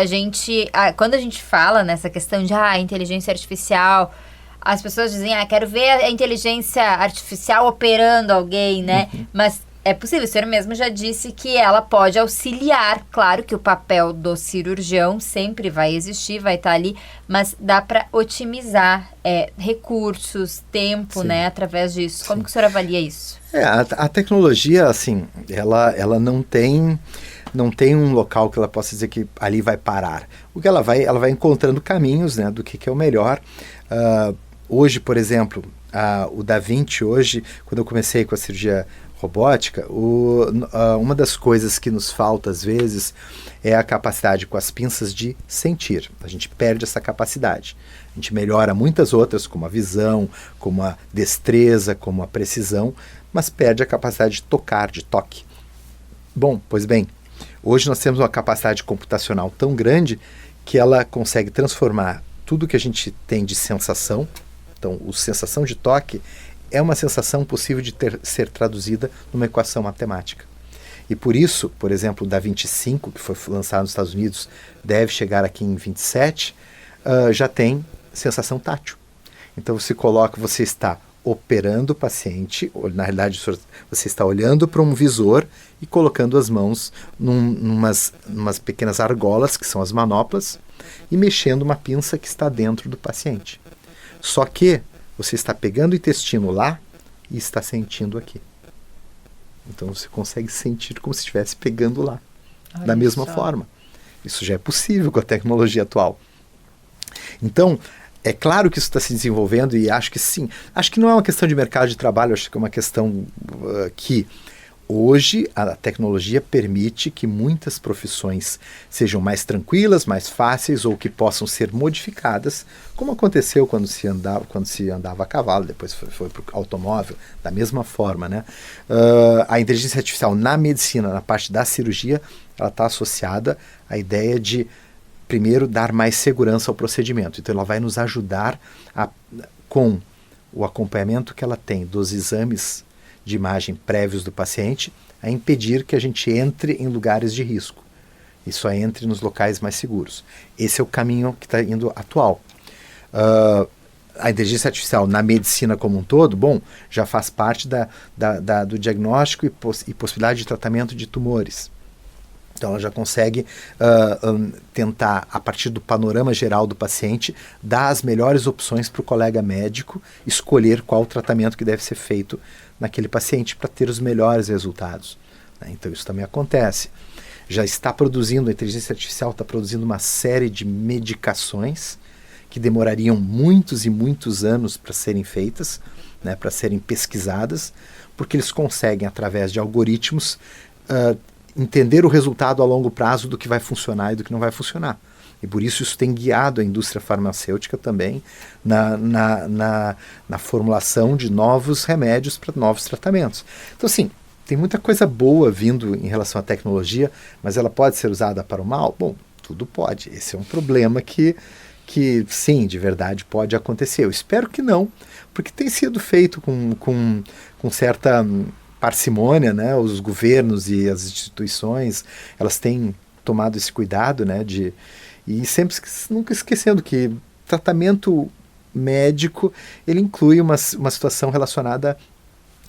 quando a gente fala nessa questão de inteligência artificial, as pessoas dizem, quero ver a inteligência artificial operando alguém, né? Mas é possível, o senhor mesmo já disse que ela pode auxiliar, claro que o papel do cirurgião sempre vai existir, vai estar ali, mas dá para otimizar recursos, tempo, né, através disso. Como que o senhor avalia isso? A tecnologia, assim, ela não tem um local que ela possa dizer que ali vai parar. O que ela vai encontrando caminhos, né, do que é o melhor. Hoje, por exemplo, o Da Vinci hoje, quando eu comecei com a cirurgia robótica, uma das coisas que nos falta às vezes é a capacidade com as pinças de sentir. A gente perde essa capacidade. A gente melhora muitas outras, como a visão, como a destreza, como a precisão, mas perde a capacidade de tocar, de toque. Bom, pois bem, hoje nós temos uma capacidade computacional tão grande que ela consegue transformar tudo que a gente tem de sensação. Então, a sensação de toque é uma sensação possível de ser traduzida numa equação matemática. E por isso, por exemplo, o da 25, que foi lançado nos Estados Unidos, deve chegar aqui em 27, já tem sensação tátil. Então você coloca, você está operando o paciente, ou, na realidade você está olhando para um visor e colocando as mãos numas pequenas argolas, que são as manoplas, e mexendo uma pinça que está dentro do paciente. Só que você está pegando o intestino lá e está sentindo aqui. Então você consegue sentir como se estivesse pegando lá, da mesma forma. Isso já é possível com a tecnologia atual. Então, é claro que isso está se desenvolvendo e acho que sim. Acho que não é uma questão de mercado de trabalho, acho que é uma questão que hoje a tecnologia permite que muitas profissões sejam mais tranquilas, mais fáceis ou que possam ser modificadas, como aconteceu quando se andava a cavalo, depois foi para o automóvel, da mesma forma, né? A inteligência artificial na medicina, na parte da cirurgia, ela está associada à ideia de primeiro, dar mais segurança ao procedimento. Então, ela vai nos ajudar com o acompanhamento que ela tem dos exames de imagem prévios do paciente, a impedir que a gente entre em lugares de risco. E só entre nos locais mais seguros. Esse é o caminho que está indo atual. A inteligência artificial na medicina como um todo, já faz parte do diagnóstico e possibilidade de tratamento de tumores. Então ela já consegue tentar, a partir do panorama geral do paciente, dar as melhores opções para o colega médico escolher qual o tratamento que deve ser feito naquele paciente para ter os melhores resultados. Né? Então isso também acontece. Já está produzindo, a inteligência artificial está produzindo uma série de medicações que demorariam muitos e muitos anos para serem feitas, né, para serem pesquisadas, porque eles conseguem, através de algoritmos, entender o resultado a longo prazo do que vai funcionar e do que não vai funcionar. E por isso tem guiado a indústria farmacêutica também na formulação de novos remédios para novos tratamentos. Então, assim, tem muita coisa boa vindo em relação à tecnologia, mas ela pode ser usada para o mal? Tudo pode. Esse é um problema que sim, de verdade pode acontecer. Eu espero que não, porque tem sido feito com certa parcimônia, né? Os governos e as instituições, elas têm tomado esse cuidado, né? E sempre nunca esquecendo que tratamento médico, ele inclui uma situação relacionada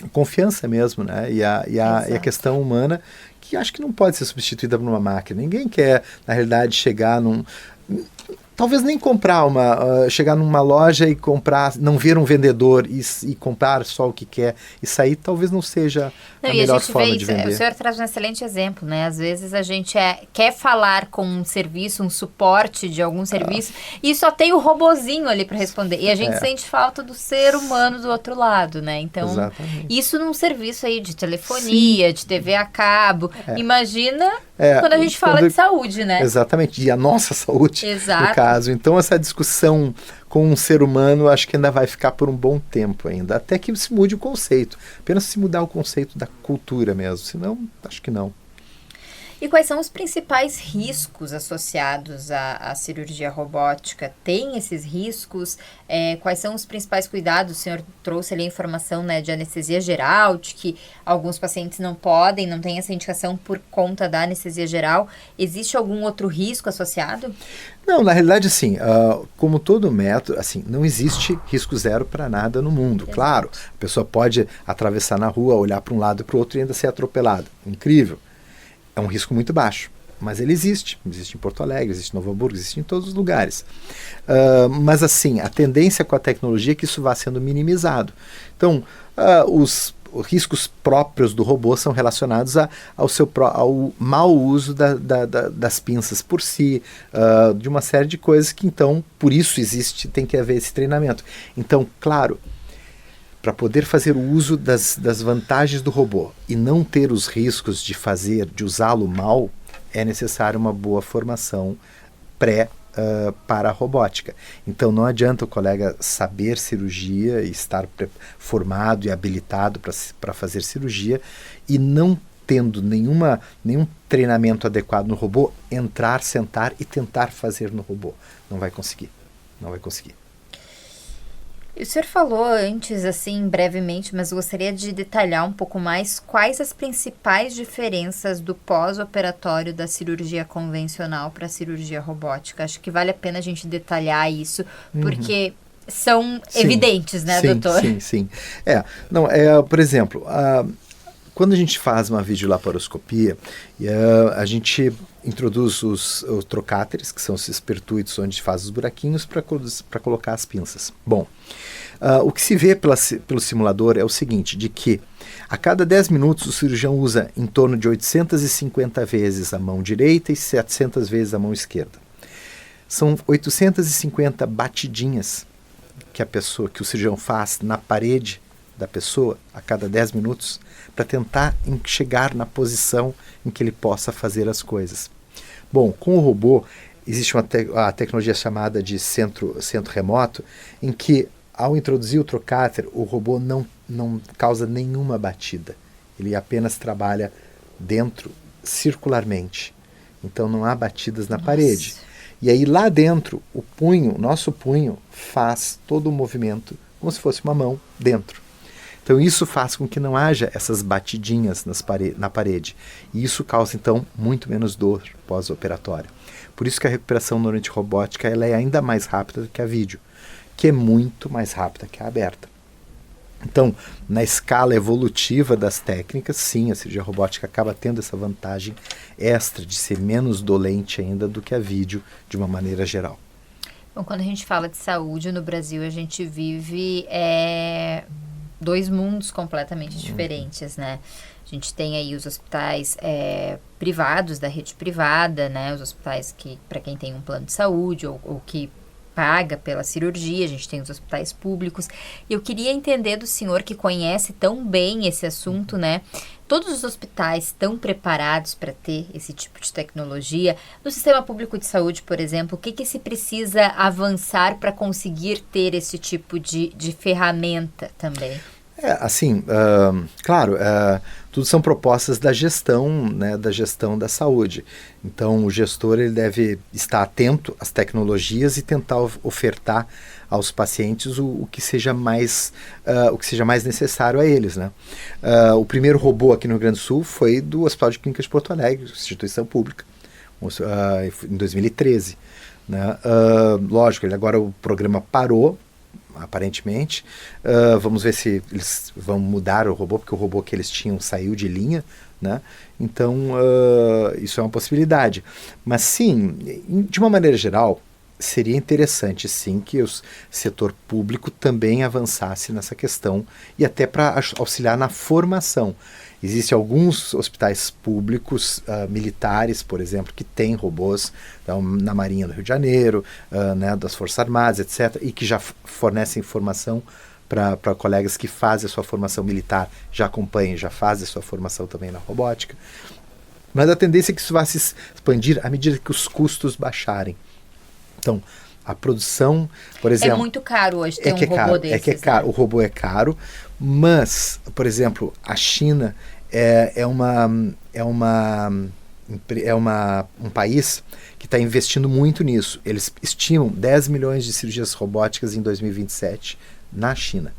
à confiança mesmo, né? E a questão humana, que acho que não pode ser substituída por uma máquina. Ninguém quer, na realidade, chegar talvez nem chegar numa loja e comprar, não ver um vendedor e comprar só o que quer e sair, talvez não seja a melhor forma de vender. O senhor traz um excelente exemplo, né? Às vezes a gente quer falar com um serviço, um suporte de algum serviço e só tem o robozinho ali para responder. E a gente sente falta do ser humano do outro lado, né? Então, exatamente. Isso num serviço aí de telefonia, sim, de TV a cabo. Imagina quando a gente fala de saúde, né? Exatamente. E a nossa saúde, exato, no caso. Então, essa discussão com um ser humano, acho que ainda vai ficar por um bom tempo ainda, até que se mude o conceito. Apenas se mudar o conceito da cultura mesmo, senão, acho que não. E quais são os principais riscos associados à cirurgia robótica? Tem esses riscos? Quais são os principais cuidados? O senhor trouxe ali a informação, né, de anestesia geral, de que alguns pacientes não têm essa indicação por conta da anestesia geral. Existe algum outro risco associado? Não, na realidade, assim, como todo método, assim, não existe risco zero para nada no mundo. Exato. Claro, a pessoa pode atravessar na rua, olhar para um lado e para o outro e ainda ser atropelada. Incrível. É um risco muito baixo, mas ele existe. Existe em Porto Alegre, existe em Novo Hamburgo, existe em todos os lugares. Mas, assim, a tendência com a tecnologia é que isso vá sendo minimizado. Então, os riscos próprios do robô são relacionados ao mau uso das pinças por si, de uma série de coisas que, então, por isso tem que haver esse treinamento. Então, claro, para poder fazer o uso das vantagens do robô e não ter os riscos de usá-lo mal, é necessário uma boa formação para a robótica. Então não adianta o colega saber cirurgia e estar formado e habilitado para fazer cirurgia e não tendo nenhum treinamento adequado no robô, entrar, sentar e tentar fazer no robô. Não vai conseguir. O senhor falou antes, assim, brevemente, mas gostaria de detalhar um pouco mais quais as principais diferenças do pós-operatório da cirurgia convencional para a cirurgia robótica. Acho que vale a pena a gente detalhar isso, porque são evidentes, né, doutor? Sim. Por exemplo, quando a gente faz uma videolaparoscopia, a gente introduz os trocáteres, que são esses pertuitos onde faz os buraquinhos para colocar as pinças. Bom, o que se vê pelo simulador é o seguinte, de que a cada 10 minutos o cirurgião usa em torno de 850 vezes a mão direita e 700 vezes a mão esquerda. São 850 batidinhas que o cirurgião faz na parede da pessoa a cada 10 minutos para tentar chegar na posição em que ele possa fazer as coisas. Bom, com o robô existe a tecnologia chamada de centro remoto, em que ao introduzir o trocáter, o robô não causa nenhuma batida. Ele apenas trabalha dentro circularmente. Então não há batidas na parede. E aí lá dentro, nosso punho faz todo o movimento como se fosse uma mão dentro. Então isso faz com que não haja essas batidinhas na parede. E isso causa, então, muito menos dor pós-operatória. Por isso que a recuperação neurante robótica ela é ainda mais rápida do que a vídeo, que é muito mais rápida que a aberta. Então, na escala evolutiva das técnicas, sim, a cirurgia robótica acaba tendo essa vantagem extra de ser menos dolente ainda do que a vídeo, de uma maneira geral. Bom, quando a gente fala de saúde no Brasil, a gente vive dois mundos completamente diferentes, né? A gente tem aí os hospitais privados, da rede privada, né? Os hospitais que, para quem tem um plano de saúde ou que paga pela cirurgia, a gente tem os hospitais públicos. E eu queria entender do senhor, que conhece tão bem esse assunto, né? Todos os hospitais estão preparados para ter esse tipo de tecnologia? No sistema público de saúde, por exemplo, o que se precisa avançar para conseguir ter esse tipo de ferramenta também? Claro, tudo são propostas da gestão, né, da saúde. Então, o gestor ele deve estar atento às tecnologias e tentar ofertar aos pacientes o que seja mais necessário a eles, né? O primeiro robô aqui no Rio Grande do Sul foi do Hospital de Clínicas de Porto Alegre, instituição pública, em 2013. Né? Lógico, agora o programa parou, aparentemente. Vamos ver se eles vão mudar o robô, porque o robô que eles tinham saiu de linha, né? Então, isso é uma possibilidade. Mas sim, de uma maneira geral, seria interessante sim que o setor público também avançasse nessa questão e até para auxiliar na formação. Existem alguns hospitais públicos militares, por exemplo, que têm robôs na Marinha do Rio de Janeiro, né, das Forças Armadas, etc., e que já fornecem formação para colegas que fazem a sua formação militar, já acompanhem, já fazem a sua formação também na robótica. Mas a tendência é que isso vá se expandir à medida que os custos baixarem. Então, a produção, por exemplo... É muito caro hoje ter um robô desses. É caro, né? O robô é caro, mas, por exemplo, a China é um país que está investindo muito nisso. Eles estimam 10 milhões de cirurgias robóticas em 2027 na China.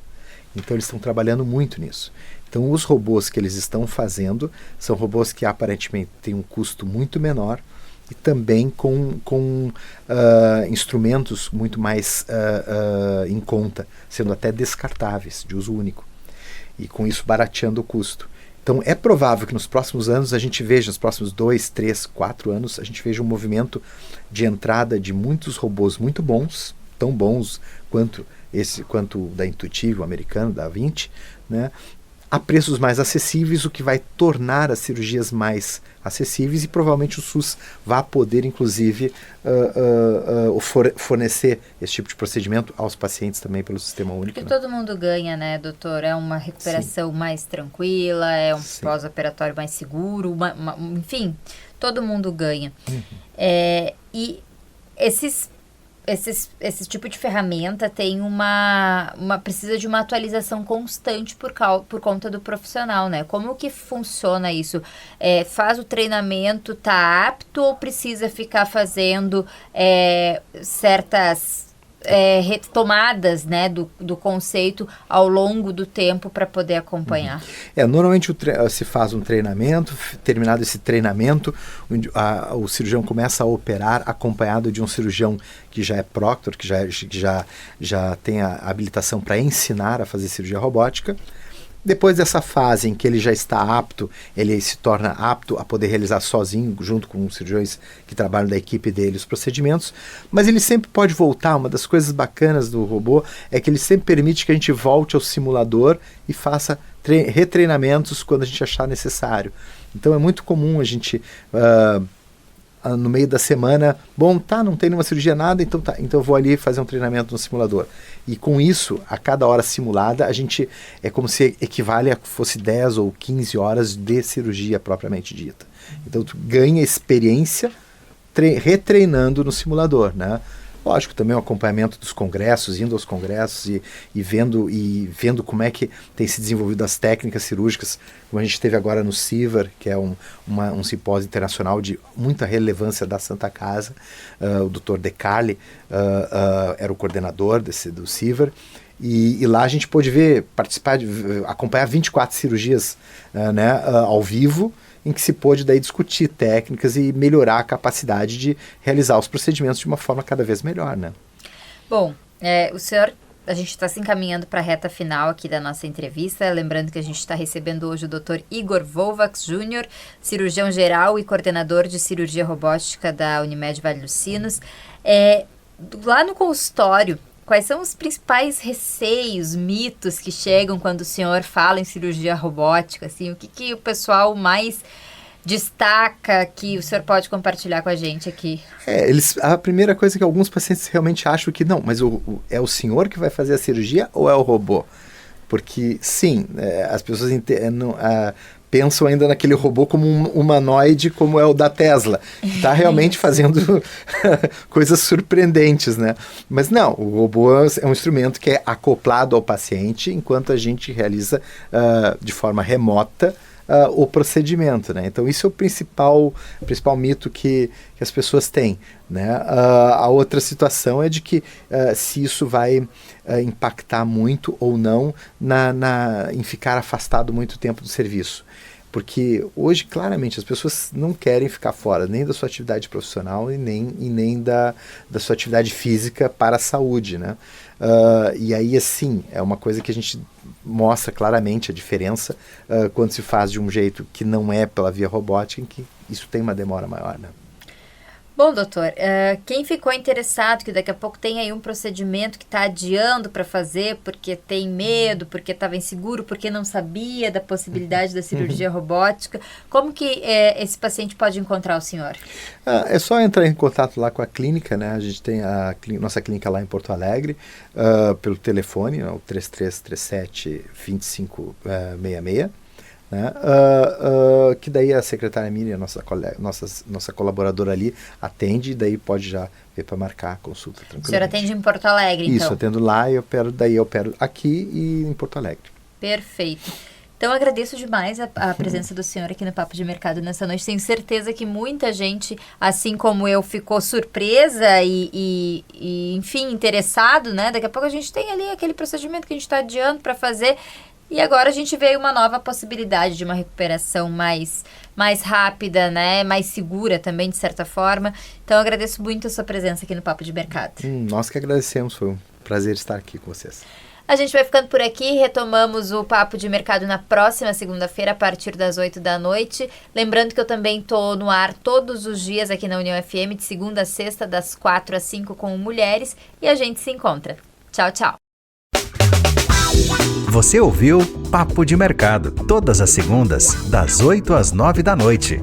Então, eles estão trabalhando muito nisso. Então, os robôs que eles estão fazendo são robôs que aparentemente têm um custo muito menor, e também com instrumentos muito mais em conta, sendo até descartáveis, de uso único, e com isso barateando o custo. Então é provável que nos próximos anos a gente veja, nos próximos 2, 3, 4 anos, a gente veja um movimento de entrada de muitos robôs muito bons, tão bons quanto o da Intuitive, o americano, da Da-Vinci, né, a preços mais acessíveis, o que vai tornar as cirurgias mais acessíveis, e provavelmente o SUS vai poder, inclusive, fornecer esse tipo de procedimento aos pacientes também pelo Sistema Único. Porque todo mundo ganha, né, doutor? É uma recuperação mais tranquila, é um pós-operatório mais seguro, enfim, todo mundo ganha. E esse tipo de ferramenta tem precisa de uma atualização constante por conta do profissional, né? Como que funciona isso? Faz o treinamento, tá apto, ou precisa ficar fazendo certas retomadas, né, do conceito ao longo do tempo para poder acompanhar. Normalmente se faz um treinamento, terminado esse treinamento, o cirurgião começa a operar acompanhado de um cirurgião que já é proctor, que já tem a habilitação para ensinar a fazer cirurgia robótica. Depois dessa fase em que ele já está apto, ele se torna apto a poder realizar sozinho, junto com os cirurgiões que trabalham da equipe dele, os procedimentos, mas ele sempre pode voltar. Uma das coisas bacanas do robô é que ele sempre permite que a gente volte ao simulador e faça retreinamentos quando a gente achar necessário. Então é muito comum a gente... no meio da semana, não tem nenhuma cirurgia, nada, então eu vou ali fazer um treinamento no simulador. E com isso, a cada hora simulada, é como se equivale a fosse 10 ou 15 horas de cirurgia propriamente dita. Então tu ganha experiência retreinando no simulador, né? Lógico, também o acompanhamento dos congressos, indo aos congressos e vendo como é que tem se desenvolvido as técnicas cirúrgicas, como a gente teve agora no CIVAR, que é um simpósio internacional de muita relevância da Santa Casa. O Dr. De Carli era o coordenador do CIVAR, e lá a gente pôde acompanhar 24 cirurgias ao vivo, em que se pôde daí discutir técnicas e melhorar a capacidade de realizar os procedimentos de uma forma cada vez melhor, né? Bom, a gente está se encaminhando para a reta final aqui da nossa entrevista, lembrando que a gente está recebendo hoje o Dr. Igor Volvax Jr., cirurgião geral e coordenador de cirurgia robótica da Unimed Vale dos Sinos. Lá no consultório, quais são os principais receios, mitos que chegam quando o senhor fala em cirurgia robótica? Assim, o que o pessoal mais destaca que o senhor pode compartilhar com a gente aqui? A primeira coisa é que alguns pacientes realmente acham que não, mas é o senhor que vai fazer a cirurgia ou é o robô? Porque, sim, as pessoas pensam ainda naquele robô como um humanoide, como é o da Tesla, que está realmente fazendo coisas surpreendentes, né? Mas não, o robô é um instrumento que é acoplado ao paciente, enquanto a gente realiza de forma remota o procedimento, né? Então isso é o principal mito que as pessoas têm, né? A outra situação é de que se isso vai impactar muito ou não em ficar afastado muito tempo do serviço. Porque hoje, claramente, as pessoas não querem ficar fora nem da sua atividade profissional e nem da sua atividade física para a saúde, né? E aí, assim, é uma coisa que a gente mostra claramente a diferença quando se faz de um jeito que não é pela via robótica, em que isso tem uma demora maior, né? Bom, doutor, quem ficou interessado que daqui a pouco tem aí um procedimento que está adiando para fazer porque tem medo, porque estava inseguro, porque não sabia da possibilidade da cirurgia robótica, como que esse paciente pode encontrar o senhor? É só entrar em contato lá com a clínica, né? A gente tem nossa clínica lá em Porto Alegre, pelo telefone, o 3337-2566. Né? Que daí a secretária Miriam, nossa colaboradora ali, atende e daí pode já ver para marcar a consulta tranquilamente. O senhor atende em Porto Alegre, então? Isso, atendo lá e eu opero aqui e em Porto Alegre. Perfeito. Então, eu agradeço demais a presença do senhor aqui no Papo de Mercado nessa noite. Tenho certeza que muita gente, assim como eu, ficou surpresa e enfim, interessado, né? Daqui a pouco a gente tem ali aquele procedimento que a gente está adiando para fazer. E agora a gente vê uma nova possibilidade de uma recuperação mais rápida, né? Mais segura também, de certa forma. Então, eu agradeço muito a sua presença aqui no Papo de Mercado. Nós que agradecemos, foi um prazer estar aqui com vocês. A gente vai ficando por aqui, retomamos o Papo de Mercado na próxima segunda-feira, a partir das 8 da noite. Lembrando que eu também estou no ar todos os dias aqui na União FM, de segunda a sexta, das 4 às 5 com mulheres. E a gente se encontra. Tchau, tchau. Você ouviu Papo de Mercado, todas as segundas, das 8 às 9 da noite.